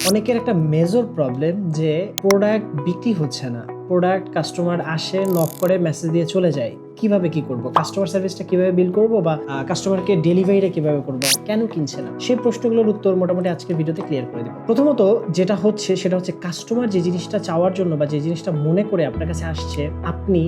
অনেকের একটা major problem যে প্রোডাক্ট বিক্রি হচ্ছে না। প্রোডাক্ট কাস্টমার আসে, নক করে, মেসেজ দিয়ে চলে যায়। কিভাবে কি করব? কাস্টমার সার্ভিসটা কিভাবে বিল করব বা কাস্টমারকে ডেলিভারিটা কিভাবে করব? কেন কিনছে না? সেই প্রশ্নগুলোর উত্তর মোটামুটি আজকের ভিডিওতে ক্লিয়ার করে দেব। প্রথমত যেটা হচ্ছে সেটা হচ্ছে কাস্টমার যে জিনিসটা চাওয়ার জন্য বা যে জিনিসটা মনে করে আপনার কাছে আসছে, আপনি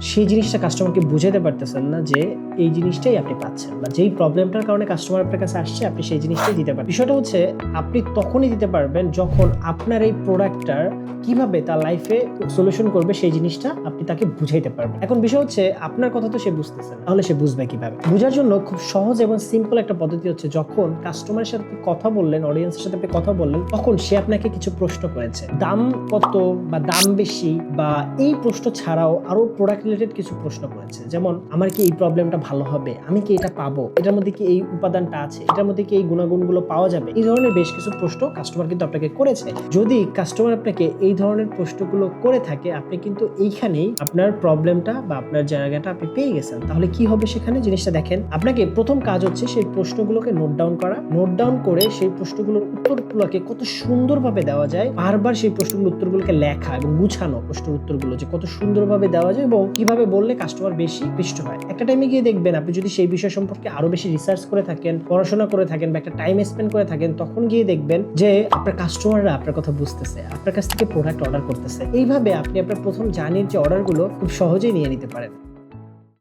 সেই জিনিসটা কাস্টমারকে বুঝাতে পারতেছেন না যে এই জিনিসটাই আপনি পাচ্ছেন, বা যেই প্রবলেমটার কারণে কাস্টমার আপনার কাছে আসছে আপনি সেই জিনিসটাই দিতে পারবেন। বিষয়টা হচ্ছে আপনি তখনই দিতে পারবেন যখন আপনার এই প্রোডাক্টটার কিভাবে তার লাইফে সলিউশন করবে সেই জিনিসটা আপনি তাকে বুঝাইতে পারবেন। এখন বিষয় হচ্ছে আপনার কথা তো সে বুঝতেছে না, তাহলে সে বুঝবে কিভাবে? বোঝার জন্য খুব সহজ এবং সিম্পল একটা পদ্ধতি হচ্ছে, যখন কাস্টমারের সাথে কথা বললেন, অডিয়েন্সের সাথে আপনি কথা বললেন, তখন সে আপনাকে কিছু প্রশ্ন করেছে, দাম কত বা দাম বেশি, বা এই প্রশ্ন ছাড়াও আরো প্রোডাক্ট রিলেটেড কিছু প্রশ্ন করেছে, যেমন আমার কি এই প্রবলেমটা ভালো হবে, আমি কি এটা পাবো, এটার মধ্যে কি এই উপাদানটা আছে, এটার মধ্যে কি এই গুণাগুণগুলো পাওয়া যাবে। এই ধরনের বেশ কিছু প্রশ্ন কাস্টমার কিন্তু আপনাকে করেছে। যদি কাস্টমার আপনাকে এই ধরনের প্রশ্নগুলো করে থাকে, আপনি কিন্তু এইখানেই আপনার প্রবলেমটা বা আপনার জায়গাটা আপনি পেয়ে গেছেন। তাহলে কি হবে সেখানে? জিনিসটা দেখেন, আপনাকে প্রথম কাজ হচ্ছে সেই প্রশ্নগুলোকে নোট ডাউন করা। নোট ডাউন করে সেই প্রশ্নগুলোর উত্তরগুলোকে কত সুন্দরভাবে দেওয়া যায়, বারবার সেই প্রশ্নগুলোর উত্তরগুলোকে লেখা এবং গুছানো, প্রশ্নের উত্তরগুলো যে কত সুন্দরভাবে দেওয়া যায় এবং কিভাবে বললে কাস্টমার বেশি পৃষ্ঠ হয়। একটা টাইমে গিয়ে দেখবেন, আপনি যদি সেই বিষয় সম্পর্কে আরো বেশি রিসার্চ করে থাকেন, পড়াশোনা করে থাকেন বা একটা টাইম স্পেন্ড করে থাকেন, তখন গিয়ে দেখবেন যে আপনার কাস্টমাররা আপনার কথা বুঝতেছে, আপনার কাছ থেকে প্রোডাক্ট অর্ডার করতেছে। এইভাবে আপনি আপনার প্রথম জার্নির যে অর্ডারগুলো খুব সহজেই নিয়ে নিতে পারেন।